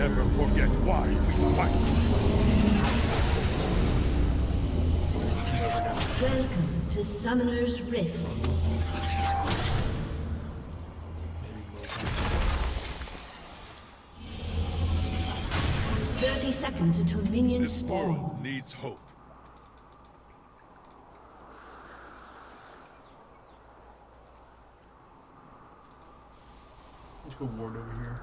never forget why we fight. Welcome to Summoner's Rift. 30 seconds until minions spawn. This world needs hope. Let's go ward over here.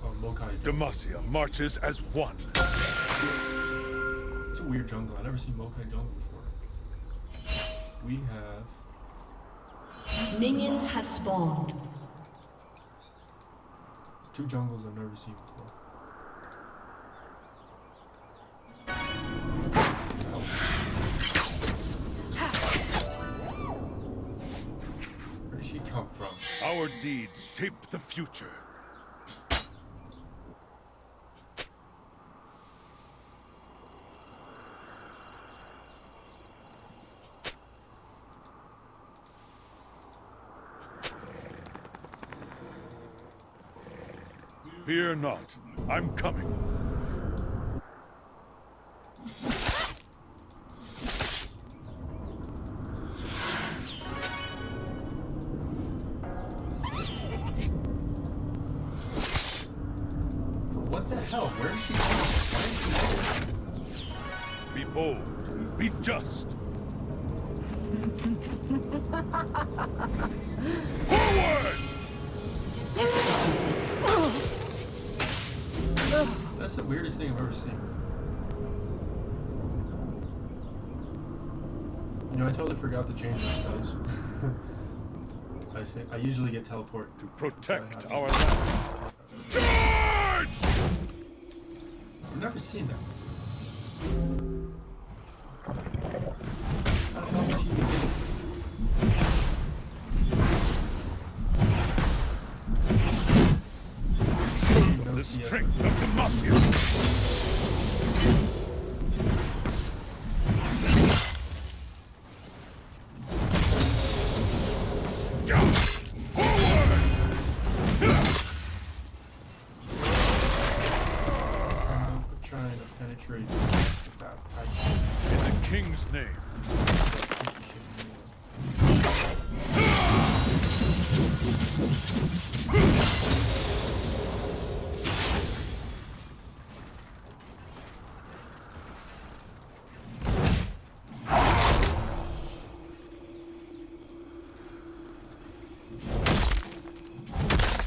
Oh, Mokai. Demacia marches as one. It's a weird jungle. I've never seen Mokai jungle before. We have... Minions have spawned. Two jungles I've never seen before. Where did she come from? Our deeds shape the future. Fear not, I'm coming. What the hell? Where is she going? Be bold, be just. Forward! That's the weirdest thing I've ever seen. You know, I totally forgot to change my spells. I usually get teleport To protect our land. Charge! I've never seen that. How the hell did she even get it? The strength of Demacia. Trying to penetrate that ice. In the king's name.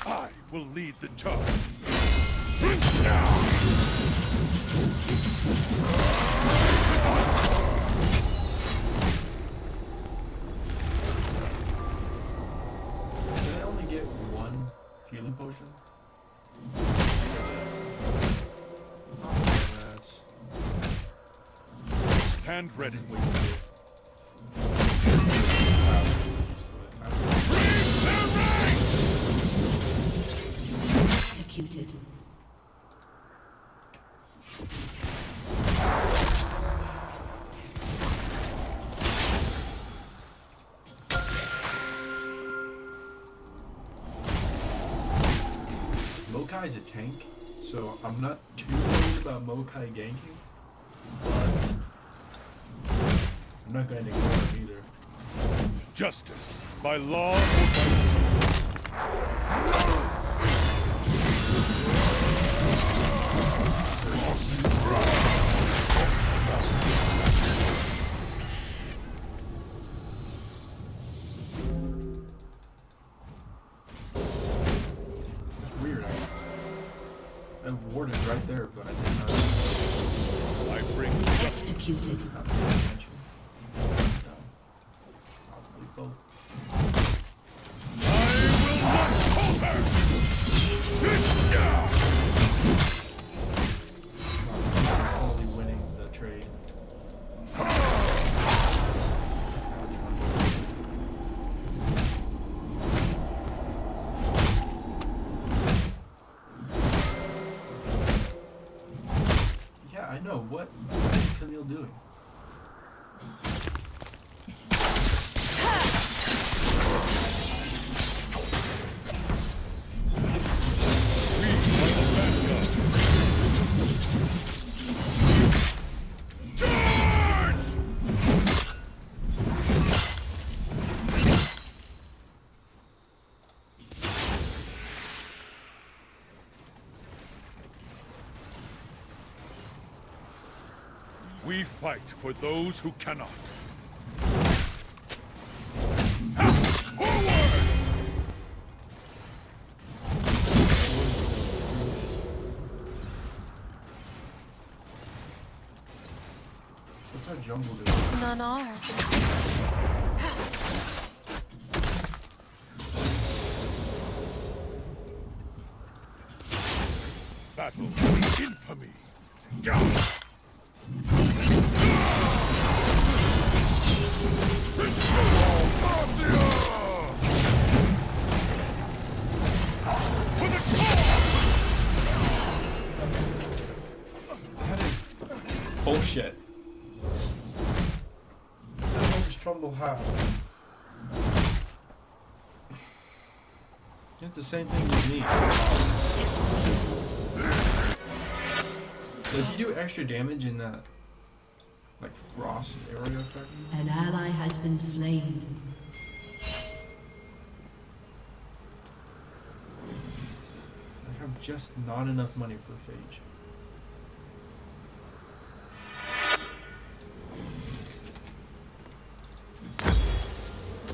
I will lead the charge. Did I only get one healing potion? Stand ready. Executed. Mokai is a tank, so I'm not too worried about Mokai ganking, but I'm not going to ignore him either. Justice, by law or by It's weird. I warded right there, but I did not. I bring Executed. Not pay attention. No. Probably both. I will not falter! Totally winning the trade. Yeah, I know. What is Camille doing? We fight for those who cannot. What's our jungle doing? None are. Battle for infamy. That is bullshit. What does Trumbull have? It's the same thing as me. Does he do extra damage in that, like, frost area effect? An ally has been slain. I have just not enough money for a phage.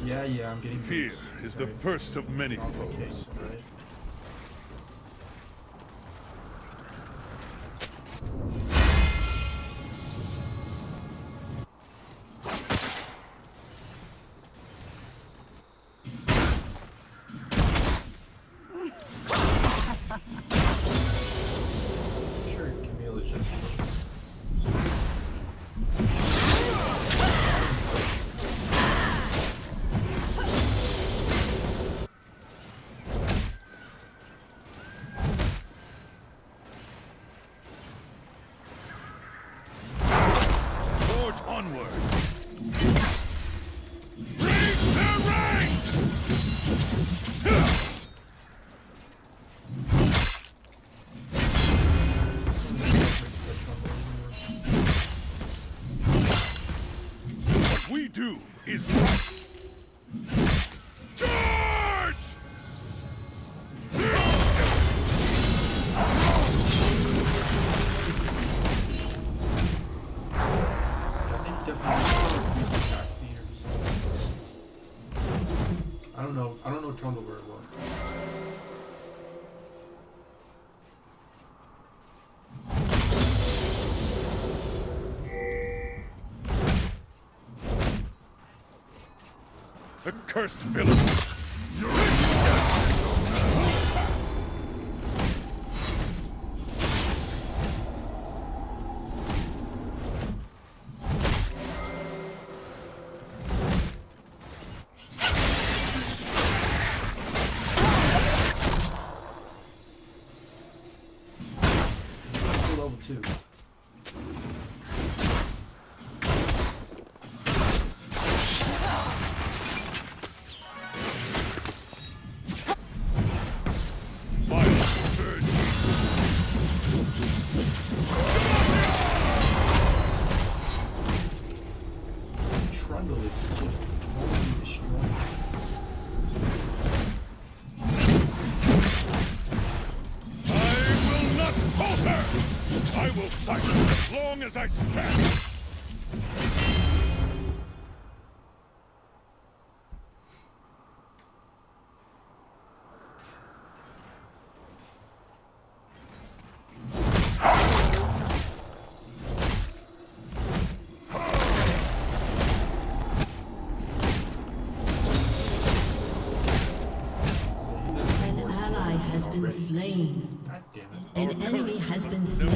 Yeah, I'm getting Fear boots. is the Sorry. first of many Not the foes. case, alright? Sure, Camille is just. Forge onward. Break their ranks! What we do is right. Charge! I think definitely increase the attack speed or something. I don't know Trundle very well. The cursed villain. You're Still level 2. Trundle is just totally destroyed. I will not falter! I will fight as long as I stand! An ally has been slain. God damn it. An enemy has been slain.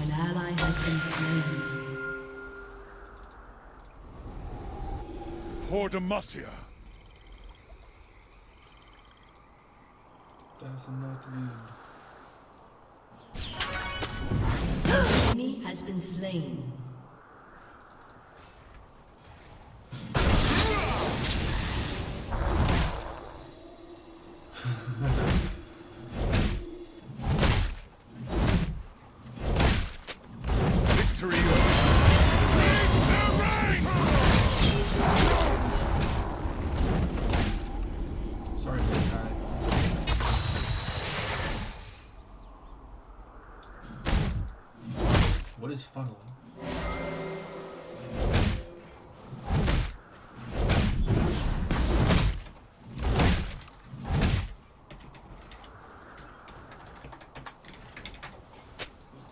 An ally has been slain. For Demacia. Does not lead. Enemy has been slain. Victory! Break their is funneling?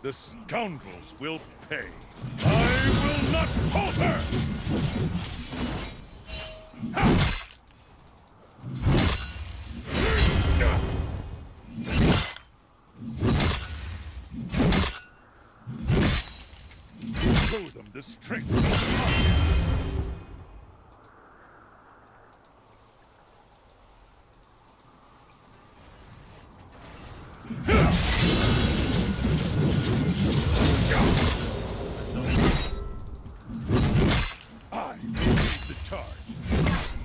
The scoundrels will pay. I will not falter! Show them the strength of the I will lead the charge.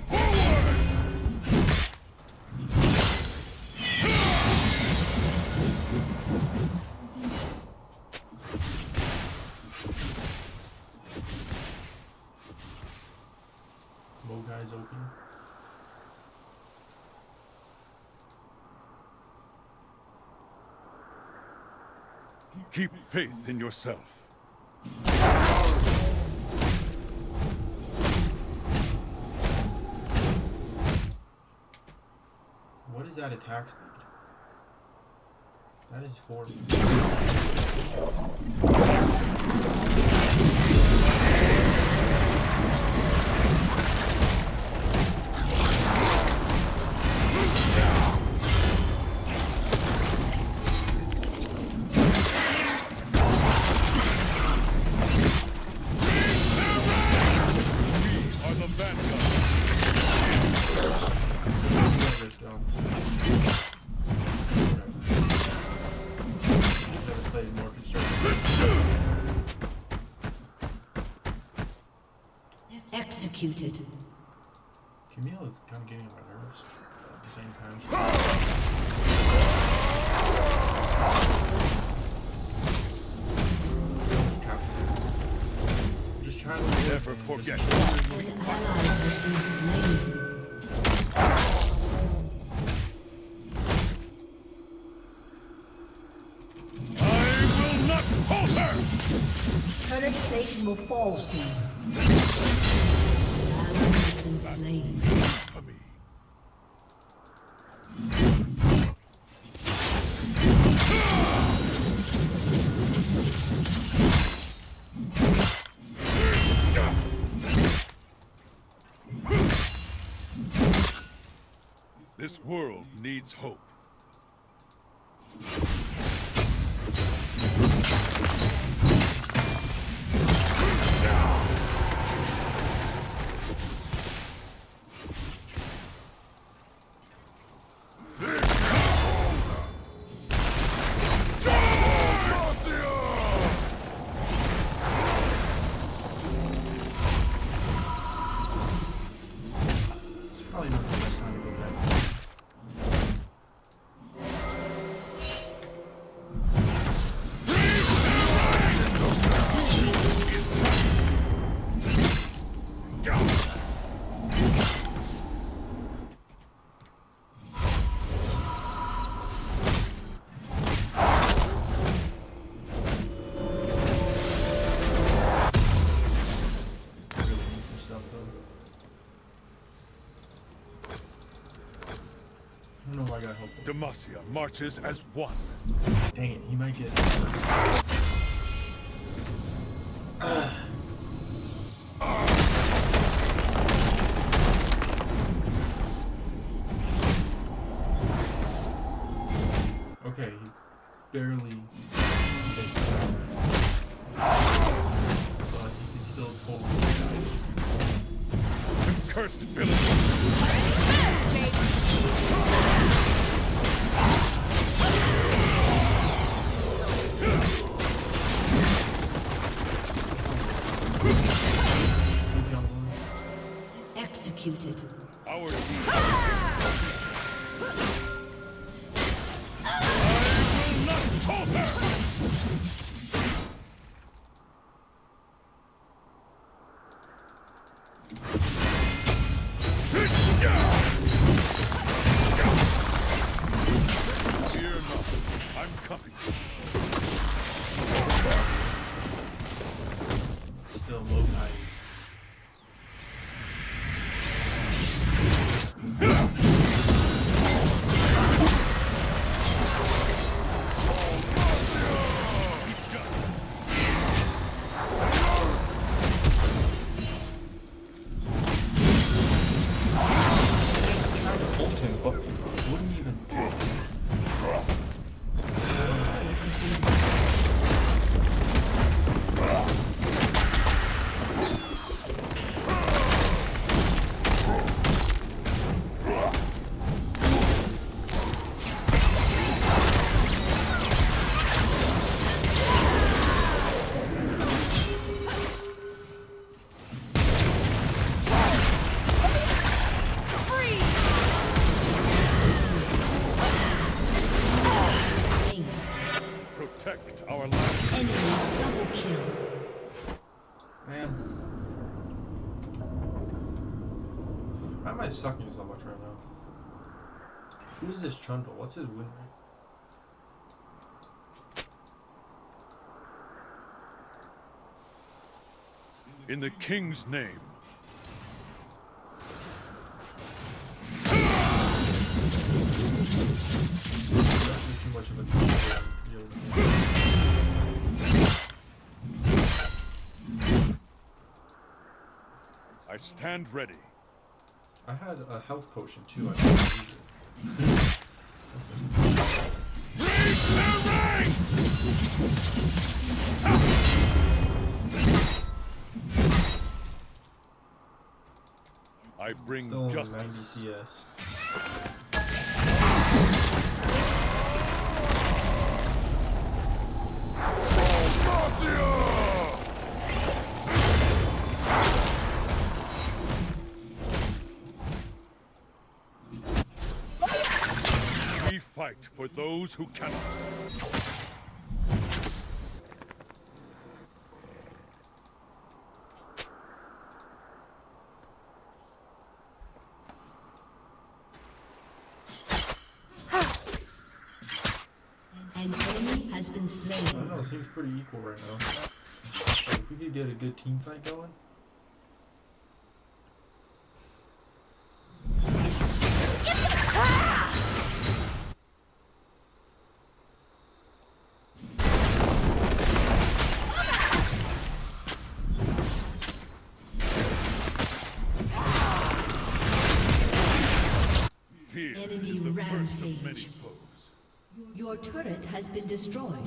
Forward! Mogai's open. Keep faith in yourself. What is that attack speed? That is horrible. Executed. Camille is kind of getting on my nerves at the same time. Just trying to Never forget. An ally has been slain. I will not falter! Turret plating will fall soon. An ally has been slain. For me. This world needs hope. Probably not the best time to go back. Really need some stuff though. I don't know why I got helpful. Demacia marches as one. Dang it, he might get. Okay, he barely missed. But he can still totally die. Cursed villain. Good jungling. Executed. Our I will not falter! Yeah! him, but he wouldn't even. Protect our land. Enemy double kill. Man. Why am I sucking so much right now? Who is this Trundle? What's his win rate? In the king's name. Too much of a I stand ready. I had a health potion too. I didn't use it. Break their ranks! I bring Still only 90 justice. CS. We fight for those who cannot. An enemy has been I slain. don't know, it seems pretty equal right now. Like, if we could get a good team fight going. Fear Enemy is the first of many rampage. foes. Your turret has been destroyed.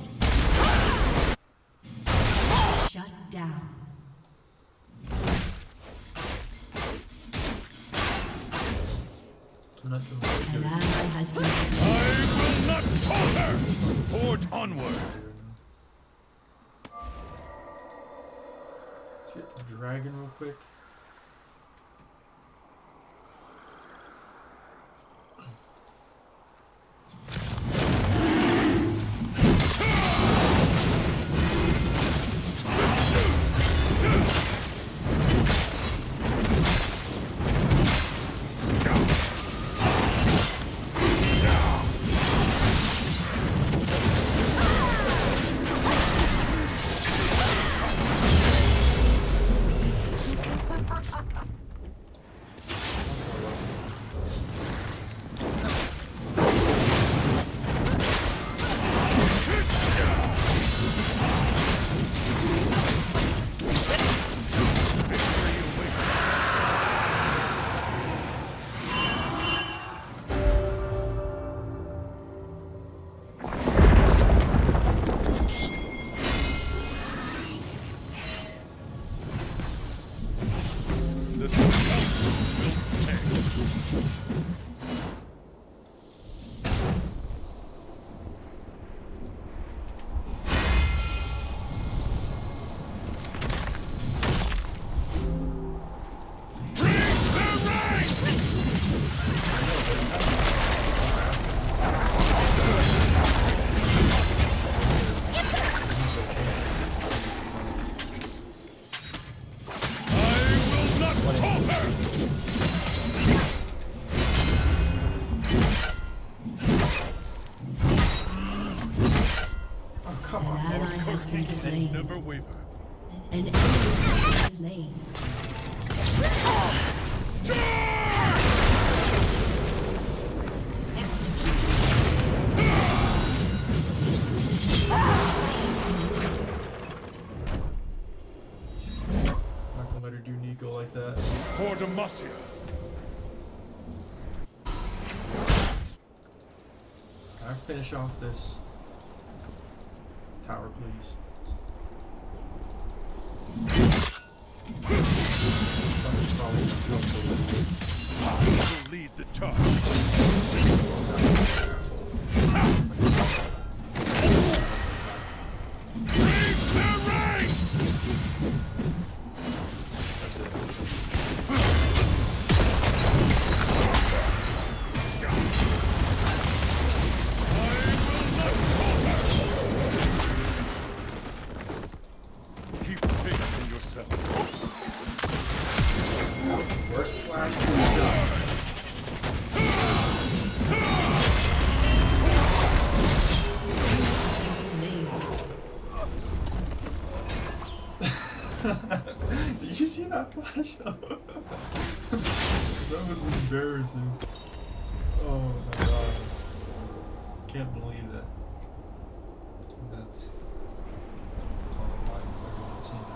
Shut down. I'm not doing very An good. ally has been I slain. will not falter! Forge onward! Let's get the dragon real quick. The scoundrel will pay. Oh, come An on. ally has been slain. Never waver. An enemy has been slain. I'm not gonna let her do Nico like that. For Demacia. I finish off this tower, please? Something's probably gonna help a little bit. I will lead the charge. Break their ranks! That's it. Keep faith in yourself. Worst flash we've done. Did you see that flash though? That was embarrassing. Oh my god. Can't believe that. That's oh my god.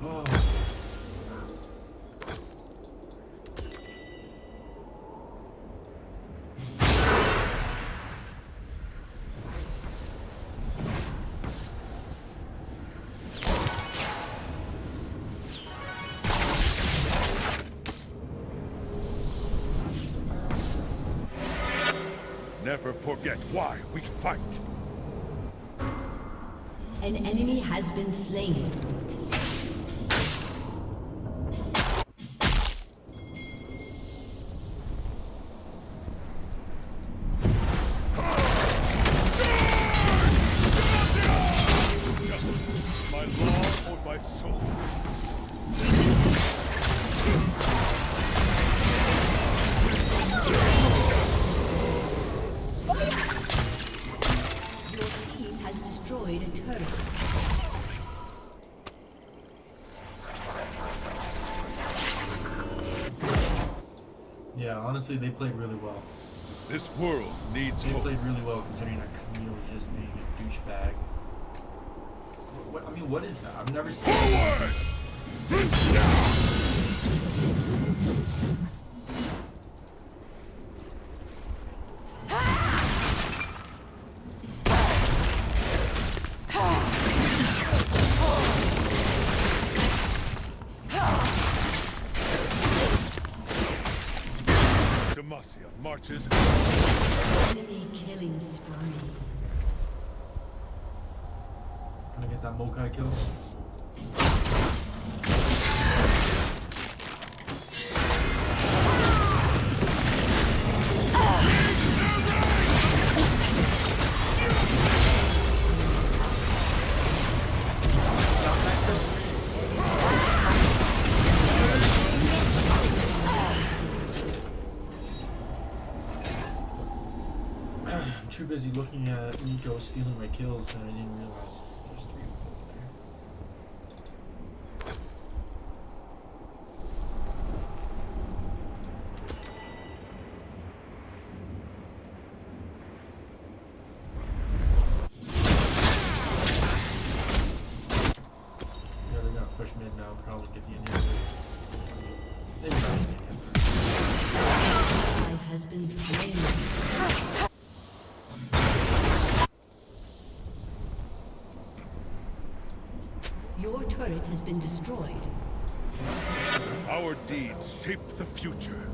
Oh. Never forget why we fight. An enemy has been slain. My law or my soul. Your team has destroyed a turret. Yeah, honestly, they played really well. This world needs They hope. played really well considering that Camille was just being a douchebag. What, I mean, what is that? I've never seen that. Forward! Demacia marches. Enemy killing spree. Gonna get that Mokai kills. I'm too busy looking at Nico stealing my kills and I didn't realize there's 3 of them over there. Yeah, they're gonna push mid now, probably get the inhibitor. Maybe not the inhibitor. Ally has been slain. Your turret has been destroyed. Our deeds shape the future.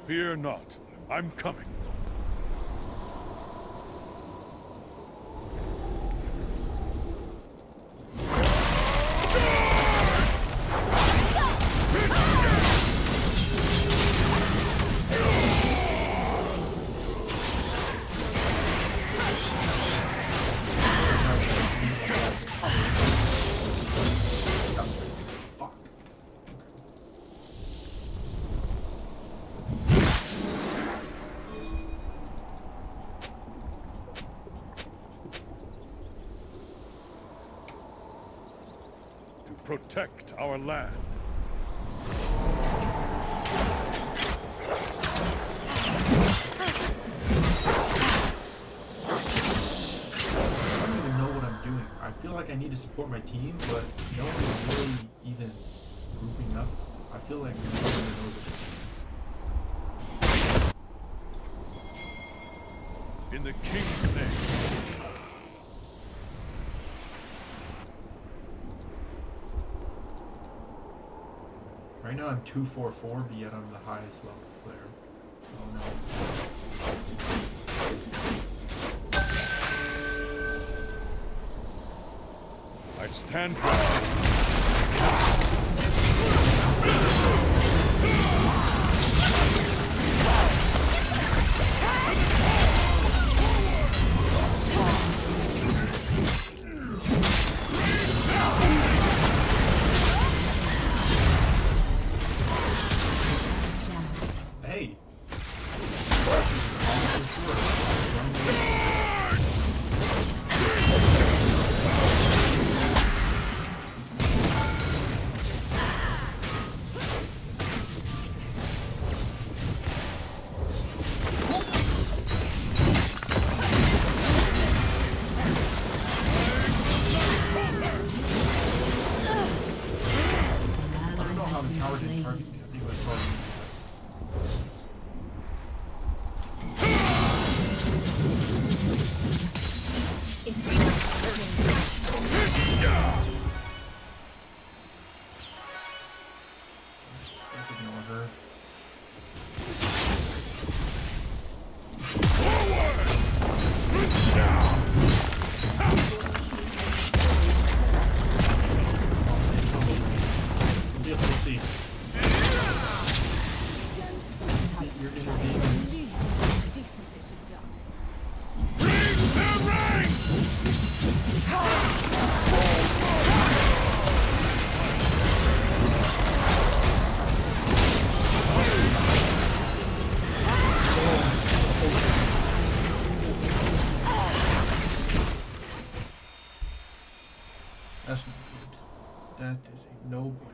Fear not. I'm coming. Fuck. To protect our land. to support my team, but no one's really even grouping up. I feel like no one knows it. In the king's name. Right now I'm 244, but yet I'm the highest level player. Oh no. I stand ready. Hey! I don't know how the tower didn't target me. I think it was targeting me. Let's ignore her. We'll see. You're gonna be that's not good. That is a no bueno.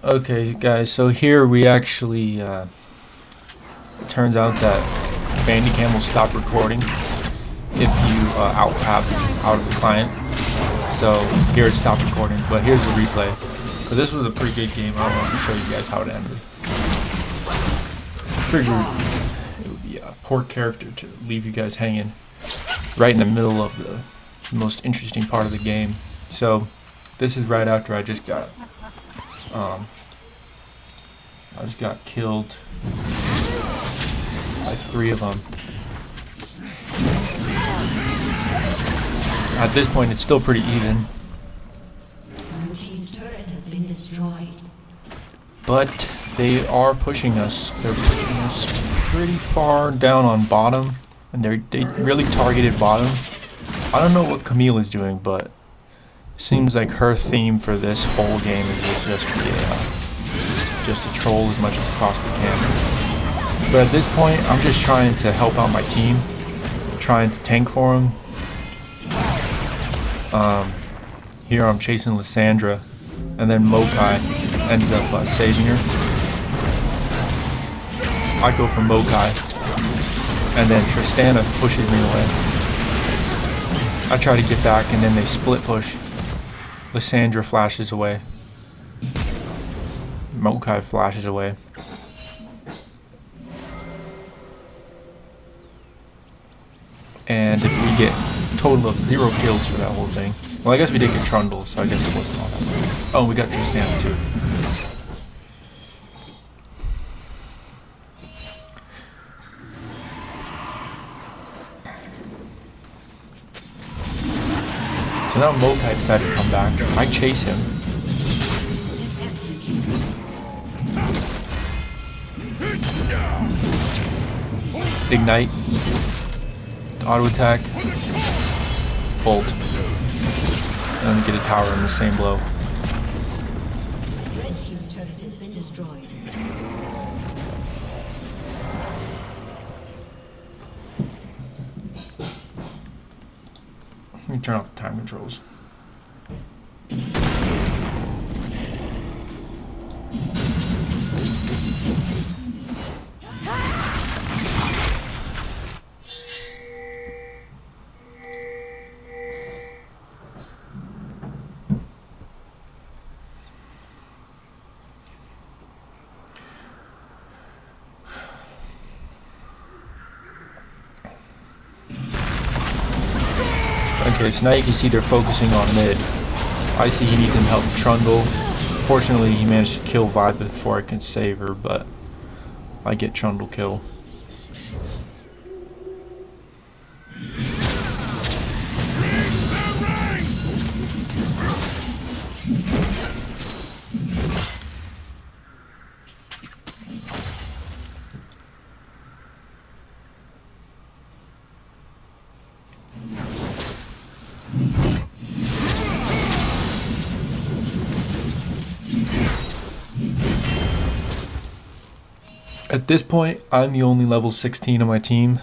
Okay, guys, so here we actually, it turns out that Bandicam will stop recording if you out-tap out of the client. So here it stopped recording, but here's the replay. Because this was a pretty good game. I want to show you guys how it ended. Figured it would be a poor character to leave you guys hanging right in the middle of the most interesting part of the game. So this is right after I just got killed by 3 of them. At this point, it's still pretty even. Team's turret has been destroyed. But they are pushing us. They're pushing us pretty far down on bottom, and they really targeted bottom. I don't know what Camille is doing, but it seems like her theme for this whole game is just to troll as much as I possibly can. But at this point, I'm just trying to help out my team, trying to tank for them. Here I'm chasing Lysandra, and then Mokai ends up saving her. I go for Mokai, and then Tristana pushes me away. I try to get back, and then they split push. Lysandra flashes away. Mokai flashes away. And if we get a total of 0 kills for that whole thing. Well, I guess we did get Trundle, so I guess it wasn't all that bad. Oh, we got Tristana too. So now Mokai decided to come back. I chase him. Ignite. Auto attack. Bolt. And then get a tower in the same blow. Red team's turret has been destroyed. time controls. Okay, so now you can see they're focusing on mid. I see he needs some help with Trundle. Fortunately, he managed to kill Vi before I can save her, but I get Trundle kill. At this point, I'm the only level 16 on my team.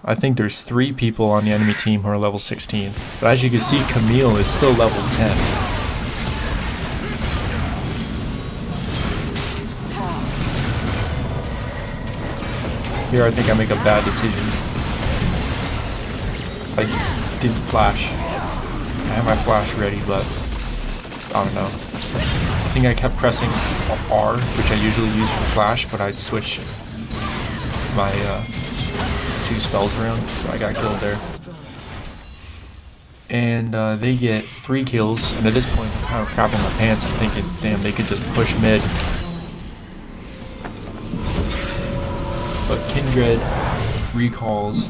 I think there's 3 people on the enemy team who are level 16. But as you can see, Camille is still level 10. Here I think I make a bad decision. I didn't flash. I had my flash ready, but I don't know. I think I kept pressing R, which I usually use for flash, but I'd switch my 2 spells around, so I got killed there. And they get 3 kills, and at this point I'm kind of crapping my pants. I'm thinking, damn, they could just push mid. But Kindred recalls.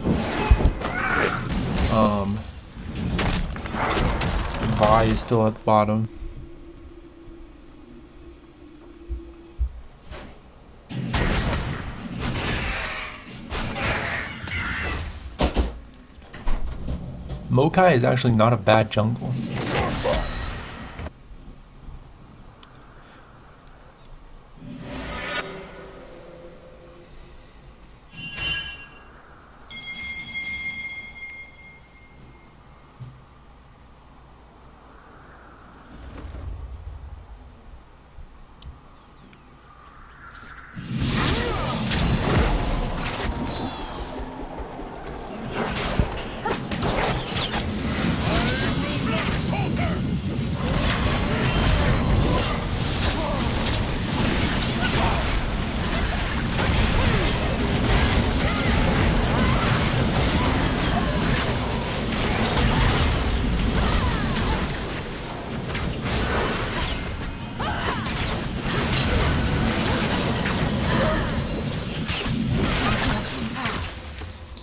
Vi is still at the bottom. Mokai is actually not a bad jungle.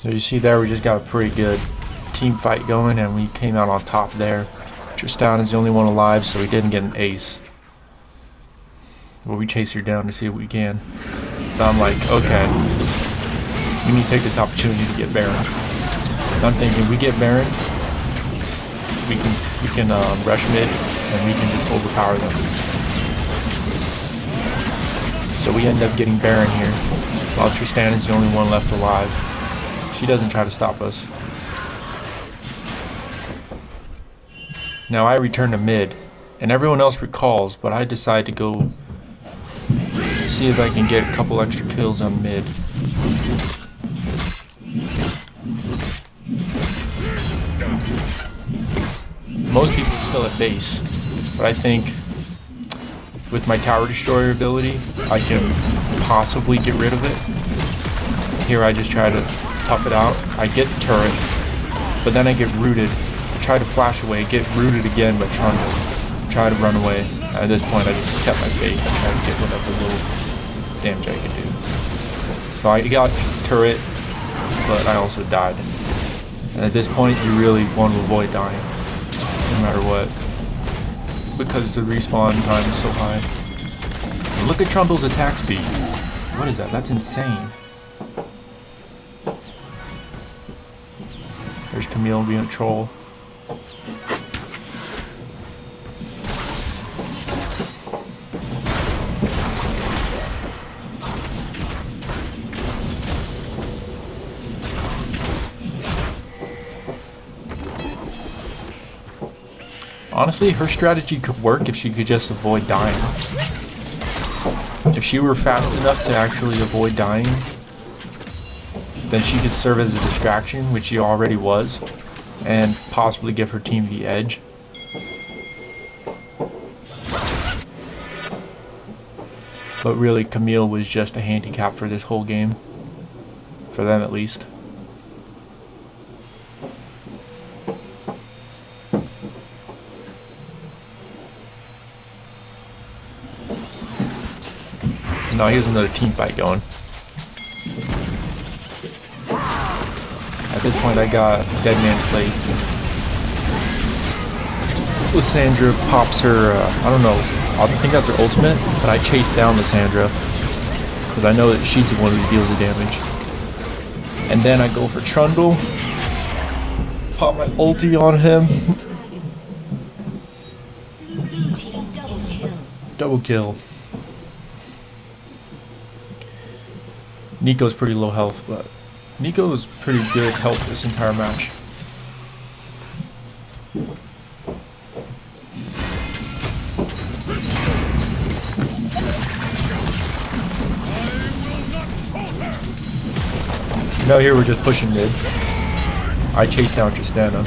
So you see there, we just got a pretty good team fight going, and we came out on top there. Tristan is the only one alive, so we didn't get an ace. Well, we chase her down to see what we can. But I'm like, okay, we need to take this opportunity to get Baron. And I'm thinking, we get Baron, we can rush mid, and we can just overpower them. So we end up getting Baron here, while Tristan is the only one left alive. She doesn't try to stop us. Now I return to mid, and everyone else recalls, but I decide to go see if I can get a couple extra kills on mid. Most people are still at base, but I think with my tower destroyer ability, I can possibly get rid of it. Here I just try to tough it out. I get the turret, but then I get rooted. I try to flash away, get rooted again by try to run away. At this point, I just accept my fate and try to get whatever little damage I can do. So I got turret, but I also died. And at this point, you really want to avoid dying, no matter what, because the respawn time is so high. Look at Trundle's attack speed. What is that? That's insane. There's Camille being a troll. Honestly, her strategy could work if she could just avoid dying. If she were fast enough to actually avoid dying, then she could serve as a distraction, which she already was, and possibly give her team the edge. But really, Camille was just a handicap for this whole game. For them, at least. Now here's another team fight going. At this point, I got Dead Man's Plate. Lysandra pops her, I don't know, I think that's her ultimate, but I chase down Lysandra because I know that she's the one who deals the damage. And then I go for Trundle, pop my ulti on him. Double kill. Nico's pretty low health, but Nico was pretty good health this entire match. No, here we're just pushing mid. I chase down Tristana.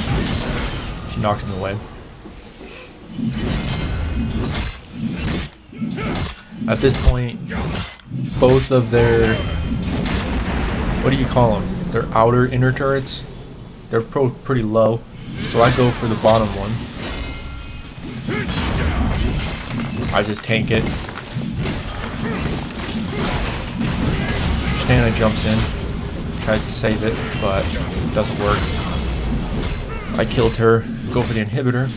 She knocks him away. At this point, both of their, what do you call them? Their outer inner turrets, they're pretty low. So I go for the bottom one. I just tank it. Tristana jumps in, tries to save it, but it doesn't work. I killed her, go for the inhibitor.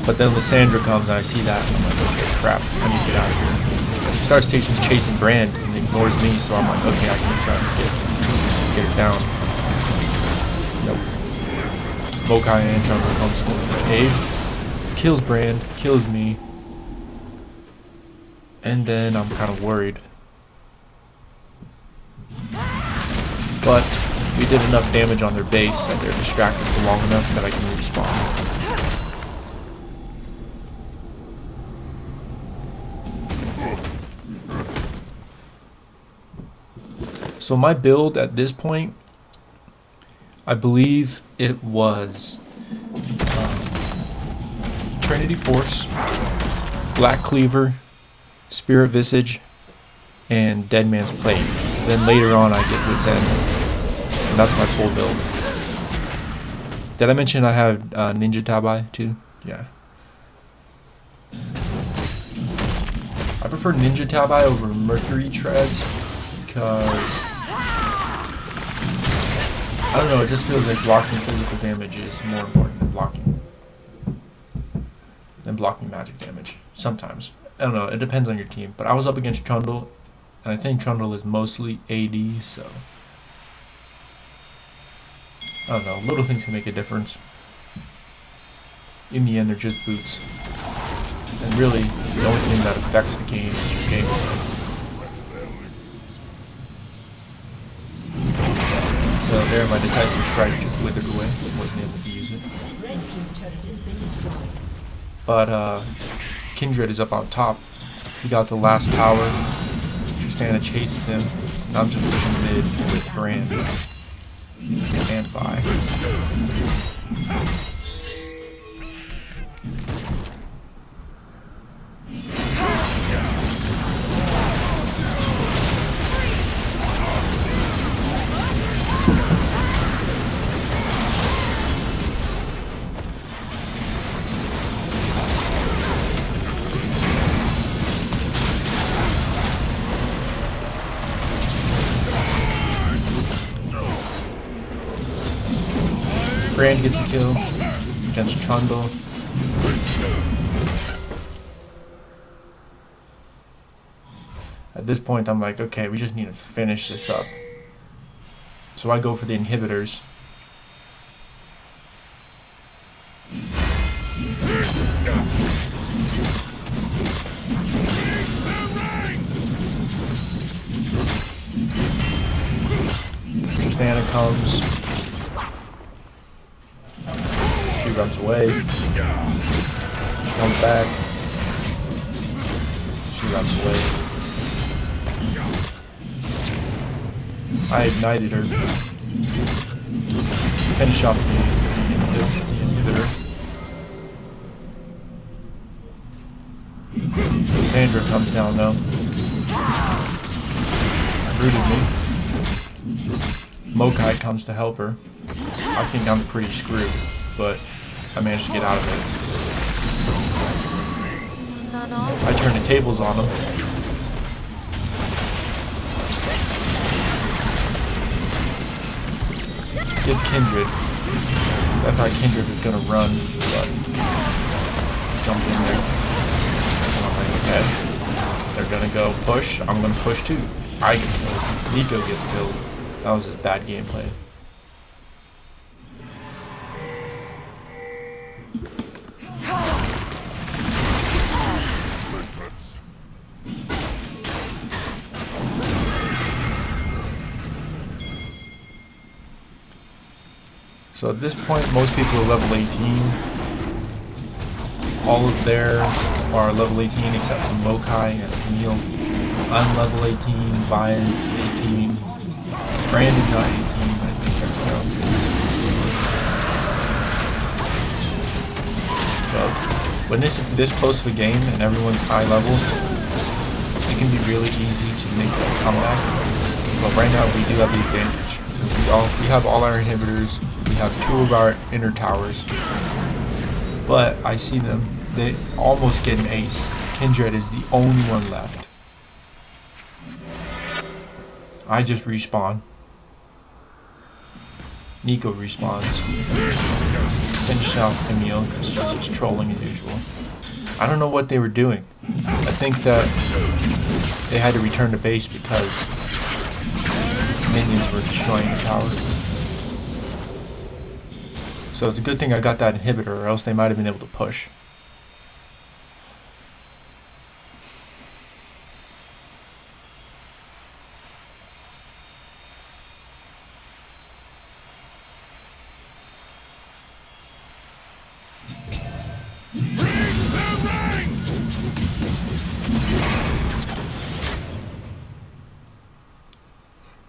But then Lysandra comes and I see that and I'm like, okay, crap, I need to get out of here. She starts chasing Brand and ignores me, so I'm like, okay, I can try to get her down. Nope. Mokai and Trundle comes to the cave, kills Brand, kills me, and then I'm kind of worried. But we did enough damage on their base that they're distracted for long enough that I can respawn. So my build at this point, I believe it was Trinity Force, Black Cleaver, Spirit Visage, and Dead Man's Plate. Then later on I get Wit's End, and that's my full build. Did I mention I have Ninja Tabai too? Yeah. I prefer Ninja Tabai over Mercury Treads because I don't know, it just feels like blocking physical damage is more important than blocking magic damage. Sometimes. I don't know, it depends on your team. But I was up against Trundle, and I think Trundle is mostly AD, so I don't know, little things can make a difference. In the end, they're just boots. And really, the only thing that affects the game is your gameplay. So there, my decisive strike just withered away. Wasn't able to use it. But Kindred is up on top. He got the last tower. Tristana chases him. And I'm just pushing mid with Brand and Vi. Brand gets a kill against Trundle. At this point, I'm like, okay, we just need to finish this up. So I go for the inhibitors. Tristana comes. She She runs away. Comes back. She runs away. I ignited her. Finish off the inhibitor. Cassandra comes down though. Rooted me. Mokai comes to help her. I think I'm pretty screwed, but I managed to get out of it. I turn the tables on him. Gets Kindred. I thought Kindred was gonna run, but jumped in there. And I'm like, okay, they're gonna go push. I'm gonna push too. I get killed. Nico gets killed. That was just bad gameplay. So at this point, most people are level 18. All of there are level 18 except for Mokai and Camille. I'm level 18, Vias 18. Brand is not 18, I think everyone else is. So when it's this close of a game and everyone's high level, it can be really easy to make a comeback. But right now we do have the advantage. We have all our inhibitors. We have 2 of our inner towers, but I see them. They almost get an ace. Kindred is the only one left. I just respawn. Nico respawns. Finish off Camille because she's just trolling as usual. I don't know what they were doing. I think that they had to return to base because minions were destroying the tower. So it's a good thing I got that inhibitor, or else they might have been able to push.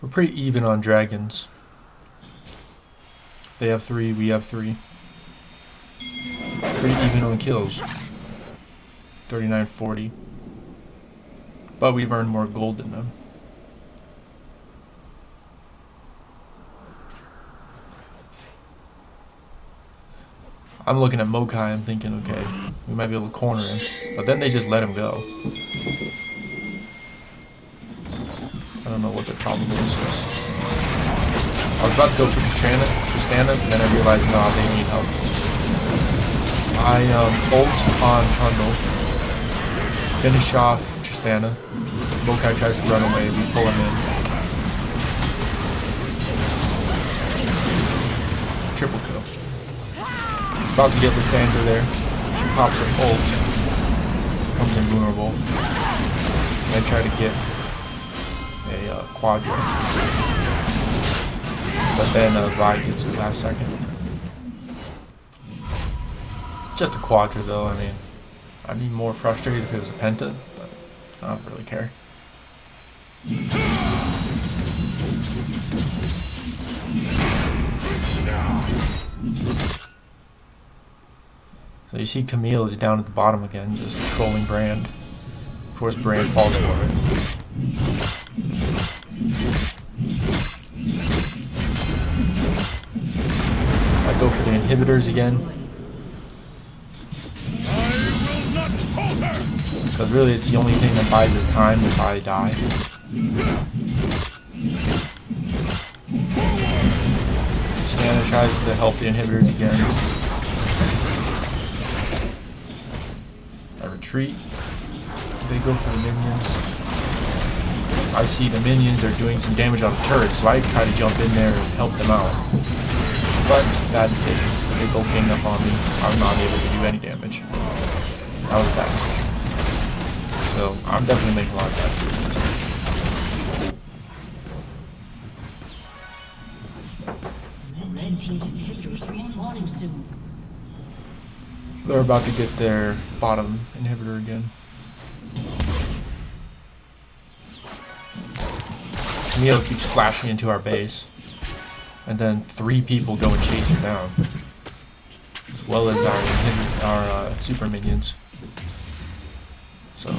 We're pretty even on dragons. They have 3, we have 3. Pretty even on kills. 39-40. But we've earned more gold than them. I'm looking at Mokai, I'm thinking, okay, we might be able to corner him. But then they just let him go. I don't know what the problem is. I was about to go for Tristana, and then I realized, nah, they need help. I ult on Trundle, finish off Tristana. Mokai tries to run away, we pull him in. Triple kill. About to get Lysandra there. She pops her ult, becomes invulnerable. And I try to get a quadra. But then Vi gets it last second. Just a quadra though, I mean, I'd be more frustrated if it was a penta, but I don't really care. So you see Camille is down at the bottom again, just trolling Brand. Of course Brand falls for it. I go for the inhibitors again. Because really it's the only thing that buys us time if I die. Scanner tries to help the inhibitors again. I retreat. They go for the minions. I see the minions are doing some damage on the turret, so I try to jump in there and help them out. But bad decision. They both ganged up on me. I'm not able to do any damage. That was a bad decision. So I'm definitely making a lot of bad decisions. Red team's inhibitors respawning soon. They're about to get their bottom inhibitor again. Camille keeps flashing into our base, and then 3 people go and chase him down, as well as our super minions. So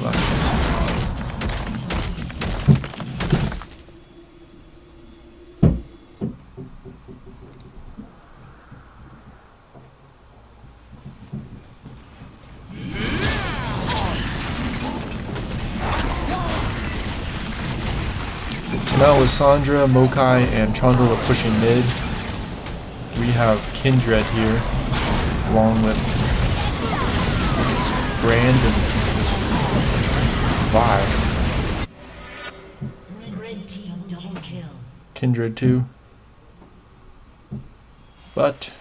So now Lissandra, Mokai, and Chandra are pushing mid. We have Kindred here, along with Brand and Vi. Red team double kill. Kindred too. But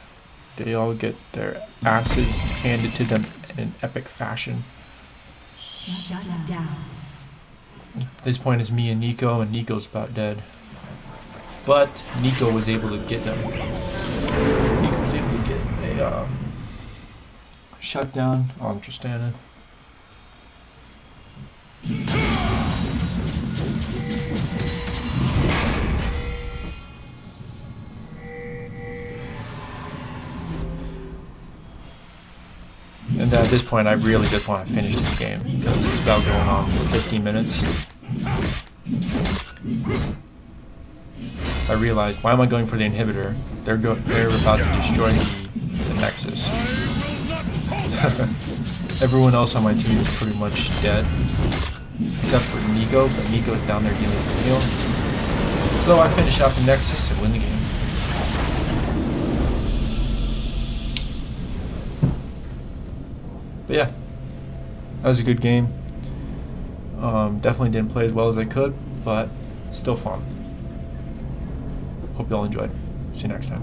they all get their asses handed to them in an epic fashion. Shut down. At this point it's me and Nico's about dead. But Nico was able to get them. Nico was able to get a shutdown on Tristana. And at this point, I really just want to finish this game because it's about going on for 15 minutes. I realized, why am I going for the inhibitor? They're about to destroy the Nexus. Everyone else on my team is pretty much dead, except for Nico, but Nico's down there dealing with Camille. So I finish out the Nexus and win the game. But yeah, that was a good game. Definitely didn't play as well as I could, but still fun. Hope y'all enjoyed. See you next time.